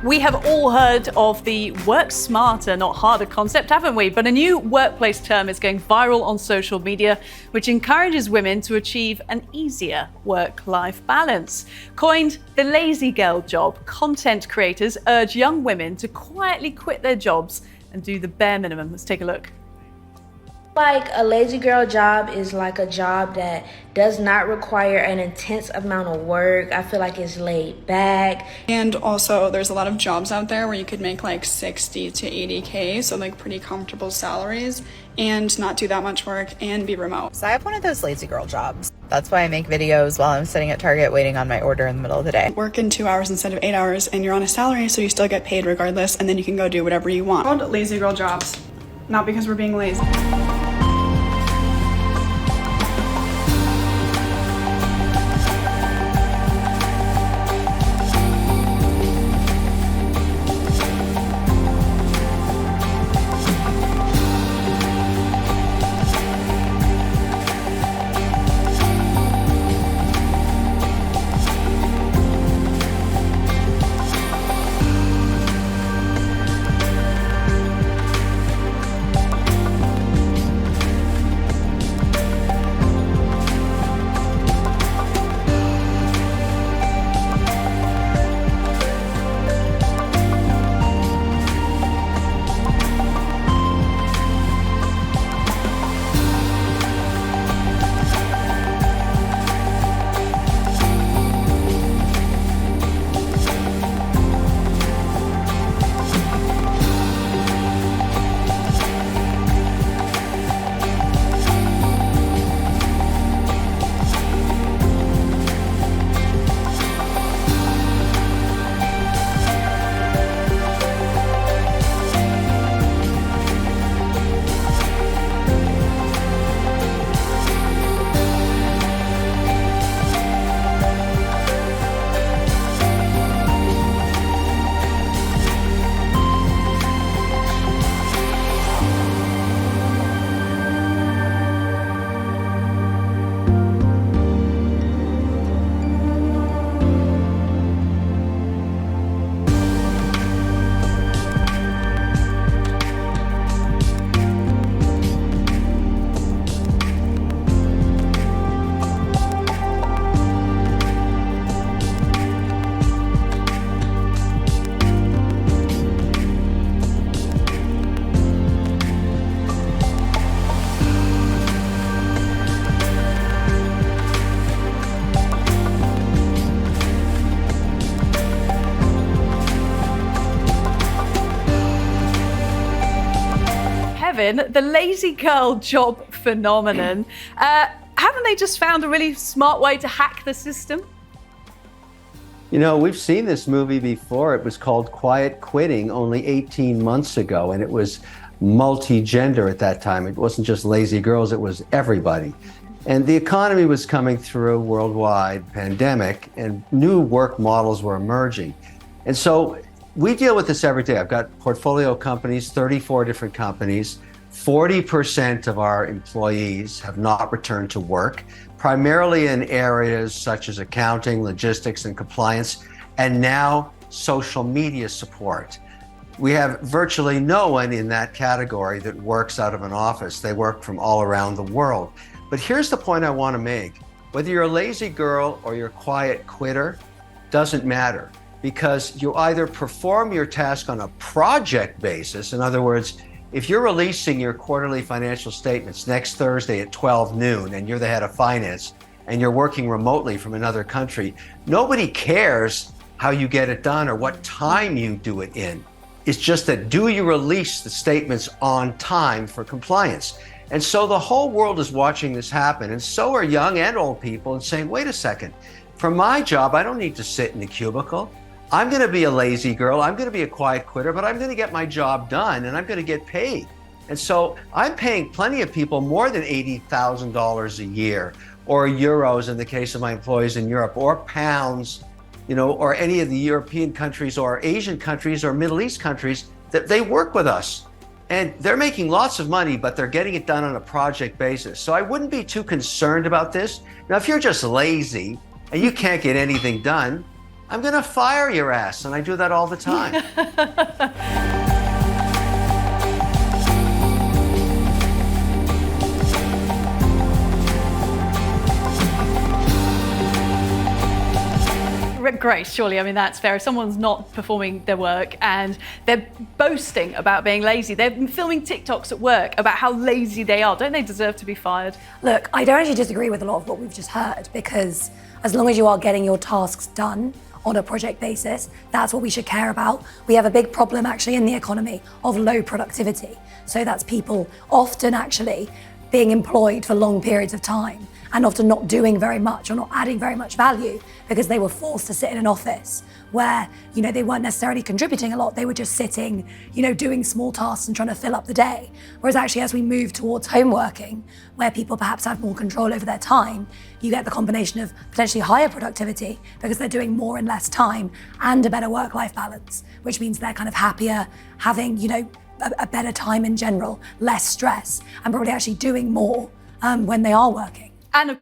We have all heard of the work smarter, not harder concept, haven't we? But a new workplace term is going viral on social media, which encourages women to achieve an easier work-life balance. Coined the lazy girl job, content creators urge young women to quietly quit their jobs and do the bare minimum. Let's take a look. Like a lazy girl job is like a job that does not require an intense amount of work. I feel like it's laid back. And also there's a lot of jobs out there where you could make like 60 to 80K, so like pretty comfortable salaries and not do that much work and be remote. So I have one of those lazy girl jobs. That's why I make videos while I'm sitting at Target waiting on my order in the middle of the day. Work in 2 hours instead of 8 hours and you're on a salary, so you still get paid regardless, and then you can go do whatever you want. Called lazy girl jobs, not because we're being lazy. The lazy girl job phenomenon. Haven't they just found a really smart way to hack the system? You know, we've seen this movie before. It was called Quiet Quitting only 18 months ago, and it was multi-gender at that time. It wasn't just lazy girls, it was everybody. And the economy was coming through a worldwide pandemic, and new work models were emerging. And so we deal with this every day. I've got portfolio companies, 34 different companies. 40% of our employees have not returned to work, primarily in areas such as accounting, logistics, and compliance, and now social media support. We have virtually no one in that category that works out of an office. They work from all around the world. But here's the point I want to make. Whether you're a lazy girl or you're a quiet quitter, doesn't matter, because you either perform your task on a project basis. In other words, if you're releasing your quarterly financial statements next Thursday at 12 noon and you're the head of finance and you're working remotely from another country, nobody cares how you get it done or what time you do it in. It's just that, do you release the statements on time for compliance? And so the whole world is watching this happen, and so are young and old people, and saying, wait a second, for my job, I don't need to sit in a cubicle. I'm going to be a lazy girl, I'm going to be a quiet quitter, but I'm going to get my job done and I'm going to get paid. And so I'm paying plenty of people more than $80,000 a year, or euros in the case of my employees in Europe, or pounds, or any of the European countries or Asian countries or Middle East countries, that they work with us. And they're making lots of money, but they're getting it done on a project basis. So I wouldn't be too concerned about this. Now, if you're just lazy and you can't get anything done, I'm going to fire your ass. And I do that all the time. Grace, surely, I mean, that's fair. If someone's not performing their work and they're boasting about being lazy, they're filming TikToks at work about how lazy they are, don't they deserve to be fired? Look, I don't actually disagree with a lot of what we've just heard, because as long as you are getting your tasks done on a project basis, that's what we should care about. We have a big problem actually in the economy of low productivity. So that's people often actually being employed for long periods of time and often not doing very much or not adding very much value because they were forced to sit in an office where, you know, they weren't necessarily contributing a lot. They were just sitting, you know, doing small tasks and trying to fill up the day. Whereas actually as we move towards home working, where people perhaps have more control over their time, you get the combination of potentially higher productivity because they're doing more in less time and a better work-life balance, which means they're kind of happier, having, you know, a better time in general, less stress, and probably actually doing more when they are working. And of